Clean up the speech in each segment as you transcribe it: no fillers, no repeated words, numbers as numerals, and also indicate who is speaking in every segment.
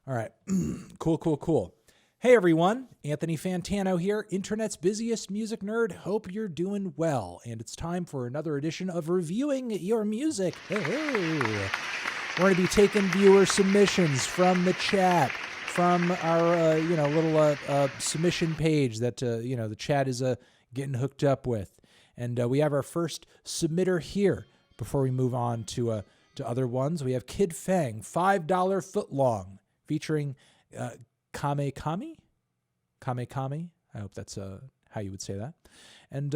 Speaker 1: All right. Cool. Hey, everyone. Anthony Fantano here, internet's busiest music nerd. Hope you're doing well. And it's time for another edition of Reviewing Your Music. Hey. We're going to be taking viewer submissions from the chat, from our, little submission page that, the chat is getting hooked up with. And we have our first submitter here. Before we move on to other ones, we have Kid Phang, $5 footlong, featuring Kame Kame. I hope that's how you would say that. And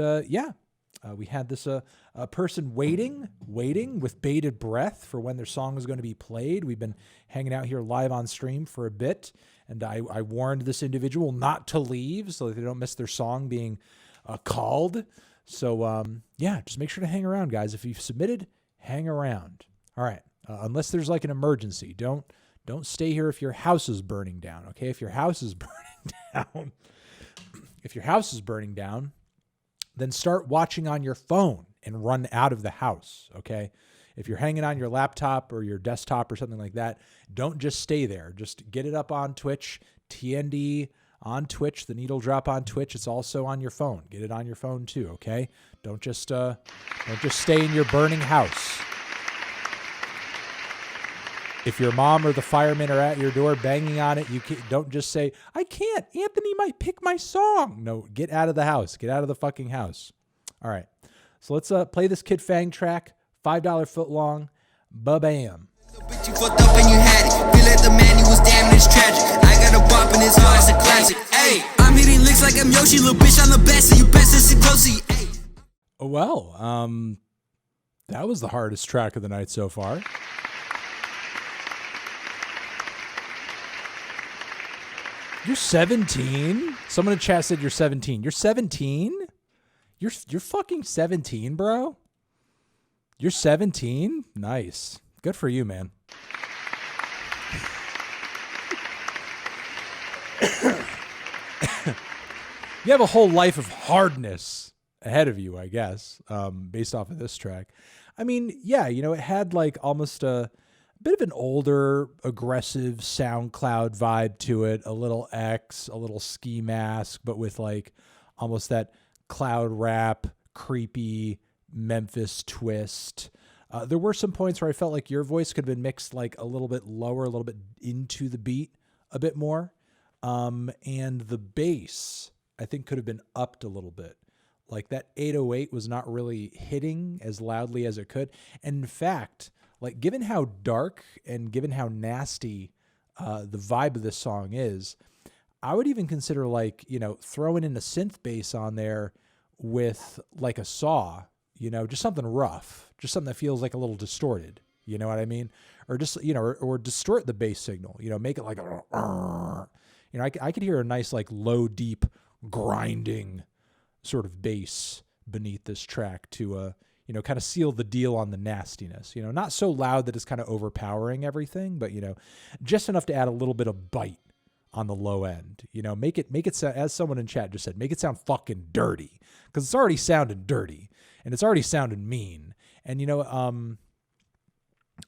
Speaker 1: we had this a person waiting with bated breath for when their song was going to be played. We've been hanging out here live on stream for a bit, and I warned this individual not to leave so that they don't miss their song being called. So, just make sure to hang around, guys. If you've submitted, hang around. All right. Unless there's like an emergency, don't stay here if your house is burning down, okay? If your house is burning down, then start watching on your phone and run out of the house, okay? If you're hanging on your laptop or your desktop or something like that, don't just stay there. Just get it up on Twitch, TND on Twitch, the needle drop on Twitch. It's also on your phone. Get it on your phone too, okay? Don't just stay in your burning house. If your mom or the firemen are at your door banging on it, don't just say, "I can't. Anthony might pick my song." No, get out of the house. Get out of the fucking house. All right. So let's play this Kid Phang track, $5 footlong. Ba-bam.
Speaker 2: Bitch, you fucked up and you had it. Feel like the man, he was damn, it's tragic. I got a bop in his heart, it's a classic. Hey, I'm hitting licks like I'm Yoshi, little bitch, I'm the best, so you best listen closely. Hey.
Speaker 1: Well, that was the hardest track of the night so far. You're 17? Someone in chat said you're 17. You're 17? You're fucking 17, bro? You're 17? Nice. Good for you, man. You have a whole life of hardness ahead of you, I guess, based off of this track. I mean, yeah, it had like almost a bit of an older, aggressive SoundCloud vibe to it, a little X, a little ski mask, but with like almost that cloud rap, creepy Memphis twist. There were some points where I felt like your voice could have been mixed like a little bit lower, a little bit into the beat a bit more. And the bass, I think, could have been upped a little bit. Like that 808 was not really hitting as loudly as it could. And in fact, like given how dark and given how nasty the vibe of this song is, I would even consider like, throwing in a synth bass on there with like a saw, just something rough, just something that feels like a little distorted, you know what I mean? Or just, or distort the bass signal, make it like, I could hear a nice like low, deep grinding sort of bass beneath this track to, kind of seal the deal on the nastiness, not so loud that it's kind of overpowering everything, but, just enough to add a little bit of bite on the low end, make it sound, as someone in chat just said, make it sound fucking dirty, because it's already sounding dirty and it's already sounding mean. And,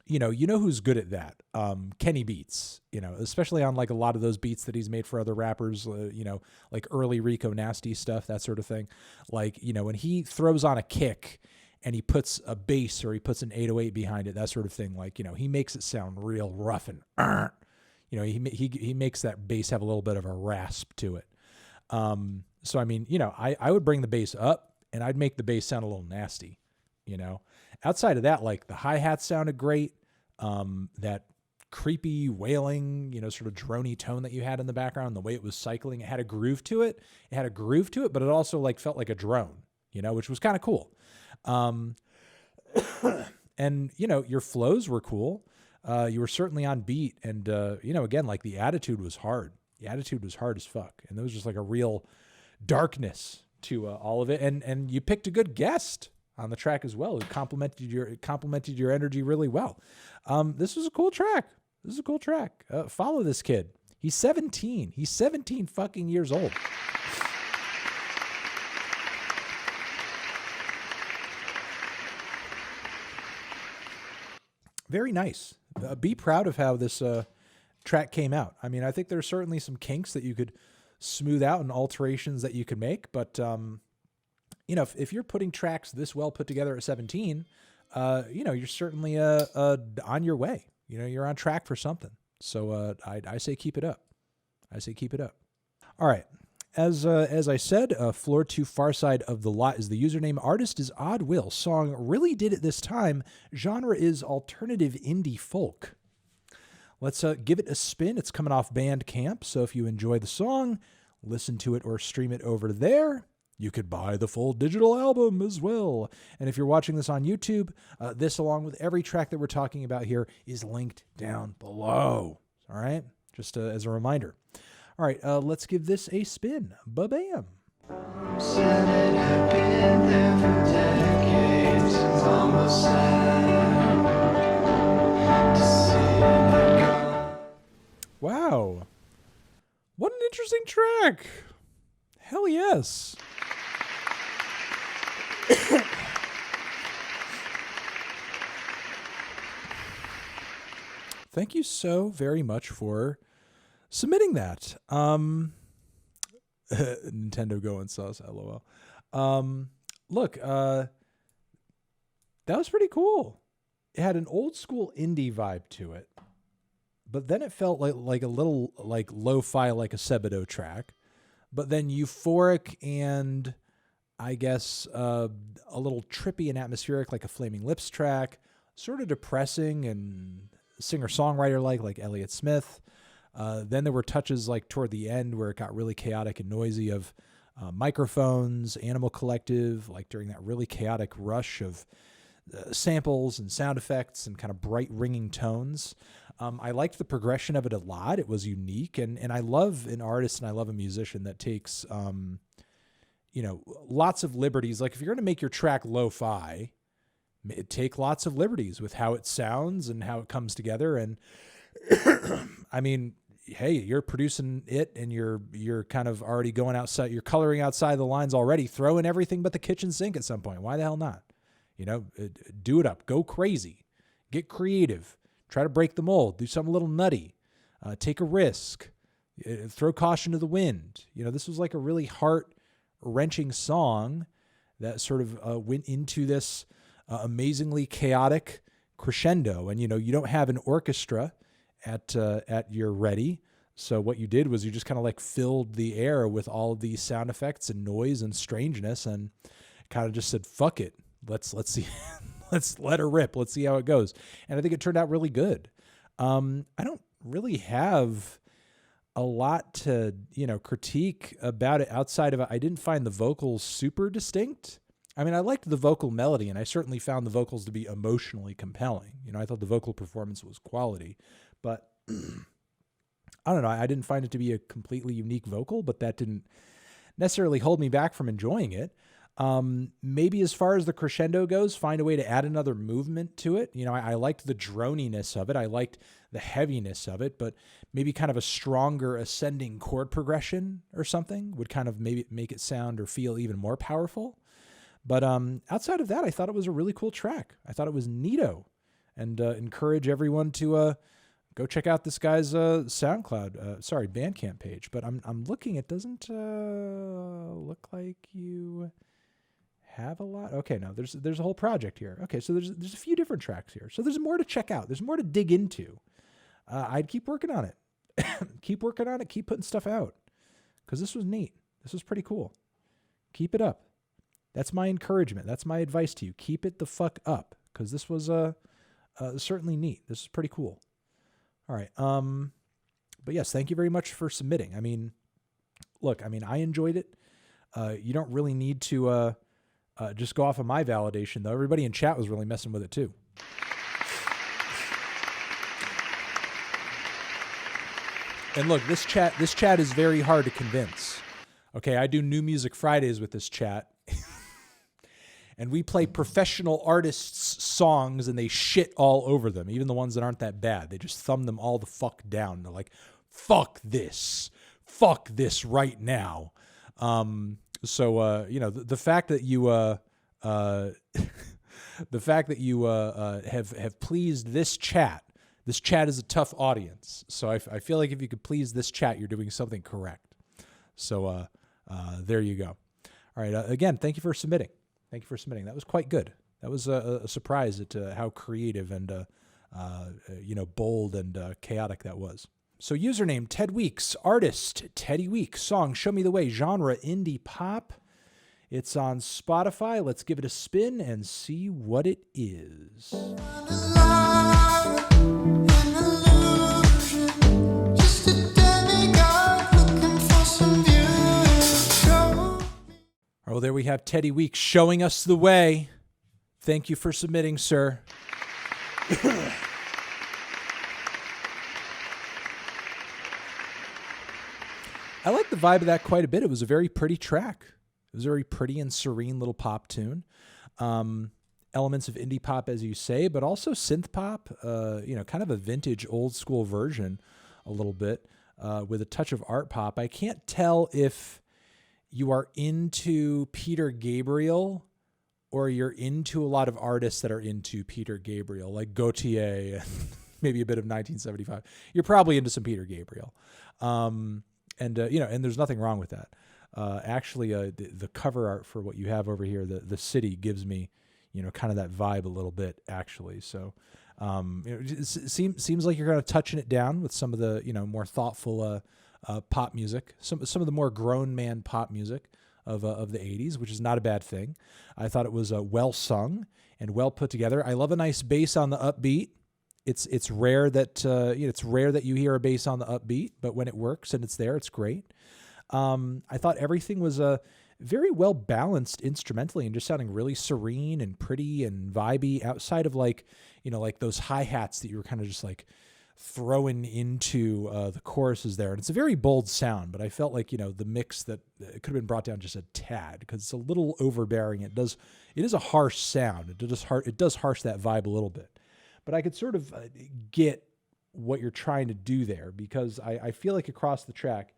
Speaker 1: who's good at that? Kenny Beats, especially on like a lot of those beats that he's made for other rappers, like early Rico Nasty stuff, that sort of thing. Like, when he throws on a kick and he puts a bass or he puts an 808 behind it, that sort of thing. Like, he makes it sound real rough and, he makes that bass have a little bit of a rasp to it. So, I mean, I would bring the bass up and I'd make the bass sound a little nasty, outside of that, like the hi-hat sounded great. That creepy wailing, sort of droney tone that you had in the background, the way it was cycling, it had a groove to it. But it also like felt like a drone, which was kind of cool. And, your flows were cool. You were certainly on beat. And, again, like the attitude was hard. The attitude was hard as fuck. And there was just like a real darkness to all of it. And you picked a good guest on the track as well. It complemented your energy really well. This was a cool track. Follow this kid. He's 17. He's 17 fucking years old. Very nice. Be proud of how this track came out. I mean, I think there's certainly some kinks that you could smooth out and alterations that you could make, but you know, if you're putting tracks this well put together at 17, you know, you're certainly on your way. You know, you're on track for something. So I say keep it up. I say keep it up. All right. As I said, Floor 2 Far Side of the Lot is the username. Artist is Oddwill. Song really did it this time. Genre is alternative indie folk. Let's give it a spin. It's coming off Bandcamp, so if you enjoy the song, listen to it or stream it over there. You could buy the full digital album as well. And if you're watching this on YouTube, this, along with every track that we're talking about here, is linked down below. All right? Just as a reminder. All right, let's give this a spin. Ba-bam.
Speaker 3: Said it had been there for decades. It's almost sad to see it gone.
Speaker 1: Wow. What an interesting track. Hell yes. Thank you so very much for submitting that. Nintendo going sus, lol. Look, that was pretty cool. It had an old school indie vibe to it, but then it felt like a little like lo-fi, like a Sebadoh track, but then euphoric and I guess a little trippy and atmospheric, like a Flaming Lips track, sort of depressing and singer-songwriter like Elliott Smith. Then there were touches like toward the end where it got really chaotic and noisy of microphones, Animal Collective, like during that really chaotic rush of samples and sound effects and kind of bright ringing tones. I liked the progression of it a lot. It was unique. And I love an artist and I love a musician that takes, you know, lots of liberties. Like if you're going to make your track lo-fi, take lots of liberties with how it sounds and how it comes together. And I mean, hey, you're producing it and you're kind of already going outside. You're coloring outside the lines already. Throw in everything but the kitchen sink at some point. Why the hell not? You know, do it up. Go crazy. Get creative. Try to break the mold. Do something a little nutty. Take a risk. Throw caution to the wind. You know, this was like a really heart-wrenching song that sort of went into this amazingly chaotic crescendo. And, you know, you don't have an orchestra at your ready. So what you did was you just kind of like filled the air with all of these sound effects and noise and strangeness and kind of just said, fuck it. Let's see. Let's let her rip. Let's see how it goes. And I think it turned out really good. I don't really have a lot to, you know, critique about it outside of it. I didn't find the vocals super distinct. I mean, I liked the vocal melody and I certainly found the vocals to be emotionally compelling. You know, I thought the vocal performance was quality, but I don't know. I didn't find it to be a completely unique vocal, but that didn't necessarily hold me back from enjoying it. Maybe as far as the crescendo goes, find a way to add another movement to it. You know, I liked the droniness of it. I liked the heaviness of it, but maybe kind of a stronger ascending chord progression or something would kind of maybe make it sound or feel even more powerful. But outside of that, I thought it was a really cool track. I thought it was neato, and encourage everyone to go check out this guy's Bandcamp page. But I'm looking. It doesn't look like you have a lot. Okay, no, there's a whole project here. Okay, so there's a few different tracks here. So there's more to check out. There's more to dig into. I'd keep working on it. Keep working on it. Keep putting stuff out, because this was neat. This was pretty cool. Keep it up. That's my encouragement. That's my advice to you. Keep it the fuck up, because this was certainly neat. This is pretty cool. All right. But yes, thank you very much for submitting. I mean, look, I enjoyed it. You don't really need to just go off of my validation, though. Everybody in chat was really messing with it too. And look, this chat is very hard to convince. Okay, I do New Music Fridays with this chat. And we play professional artists' songs and they shit all over them, even the ones that aren't that bad. They just thumb them all the fuck down. They're like, fuck this right now. So you know, the fact that you have pleased this chat, this chat is a tough audience. So I feel like if you could please this chat, you're doing something correct. So there you go. All right. Again, thank you for submitting. Thank you for submitting. That was quite good. That was a surprise at how creative and bold and chaotic that was. So username Ted Weeks, artist Teddy Weeks, song Show Me the Way, genre indie pop. It's on Spotify. Let's give it a spin and see what it is. Oh, there we have Teddy Weeks showing us the way. Thank you for submitting, sir. I like the vibe of that quite a bit. It was a very pretty track. It was a very pretty and serene little pop tune. Elements of indie pop, as you say, but also synth pop, kind of a vintage old school version a little bit with a touch of art pop. I can't tell if you are into Peter Gabriel or you're into a lot of artists that are into Peter Gabriel, like Gautier and maybe a bit of 1975. You're probably into some Peter Gabriel. And there's nothing wrong with that. Actually, the cover art for what you have over here, the city, gives me, kind of that vibe a little bit, actually. So it seems like you're kind of touching it down with some of the, more thoughtful pop music, some of the more grown man pop music of the 80s, which is not a bad thing. I thought it was well sung and well put together. I love a nice bass on the upbeat. It's rare that you hear a bass on the upbeat, but when it works and it's there, it's great. I thought everything was very well balanced instrumentally and just sounding really serene and pretty and vibey, outside of like those hi-hats that you were kind of just like throwing into the choruses there. And it's a very bold sound, but I felt like, the mix that it could have been brought down just a tad because it's a little overbearing. It is a harsh sound. It does harsh that vibe a little bit, but I could sort of get what you're trying to do there, because I feel like across the track,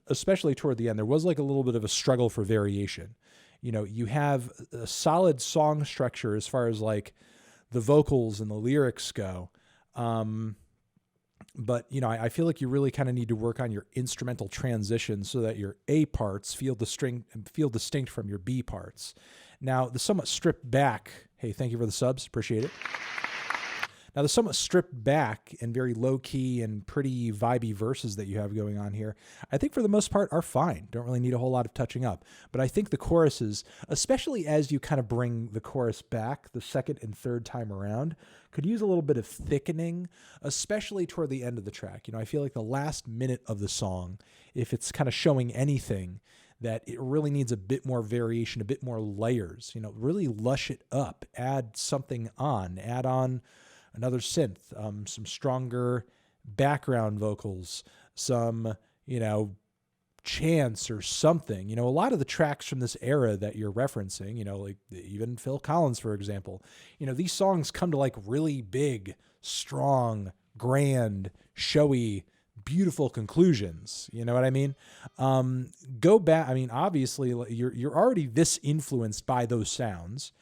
Speaker 1: especially toward the end, there was like a little bit of a struggle for variation. You have a solid song structure as far as like the vocals and the lyrics go. But I feel like you really kind of need to work on your instrumental transition so that your A parts feel distinct from your B parts. Now, the somewhat stripped back, hey, thank you for the subs, appreciate it. Now, the somewhat stripped back and very low-key and pretty vibey verses that you have going on here, I think for the most part are fine. Don't really need a whole lot of touching up. But I think the choruses, especially as you kind of bring the chorus back the second and third time around, could use a little bit of thickening, especially toward the end of the track. I feel like the last minute of the song, if it's kind of showing anything, that it really needs a bit more variation, a bit more layers. Really lush it up, add something on, add on another synth, some stronger background vocals, some, chants or something. A lot of the tracks from this era that you're referencing, like even Phil Collins, for example, these songs come to like really big, strong, grand, showy, beautiful conclusions. You know what I mean? Go back. I mean, obviously you're already this influenced by those sounds.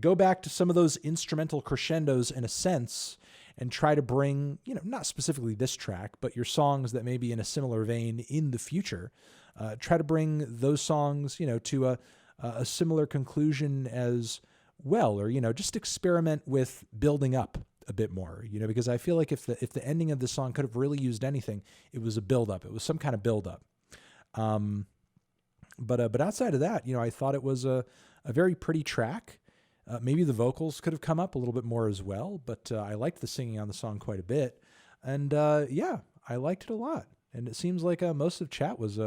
Speaker 1: Go back to some of those instrumental crescendos in a sense and try to bring, not specifically this track, but your songs that may be in a similar vein in the future. Try to bring those songs, to a similar conclusion as well, or, just experiment with building up a bit more, because I feel like if the ending of the song could have really used anything, it was a build up. It was some kind of build up. But outside of that, I thought it was a very pretty track. Maybe the vocals could have come up a little bit more as well, but I liked the singing on the song quite a bit. And I liked it a lot. And it seems like most of chat was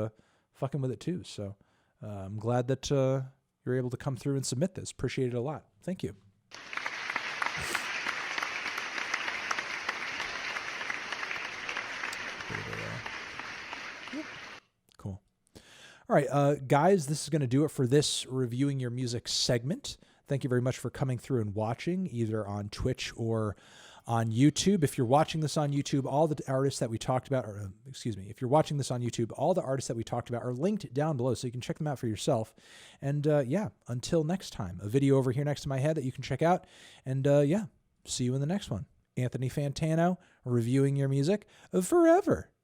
Speaker 1: fucking with it too. So I'm glad that you're able to come through and submit this. Appreciate it a lot. Thank you. Cool. All right, guys, this is going to do it for this Reviewing Your Music segment. Thank you very much for coming through and watching, either on Twitch or on YouTube. If you're watching this on YouTube, all the artists that we talked about, if you're watching this on YouTube, all the artists that we talked about are linked down below, so you can check them out for yourself. And until next time, a video over here next to my head that you can check out. And see you in the next one. Anthony Fantano reviewing your music forever.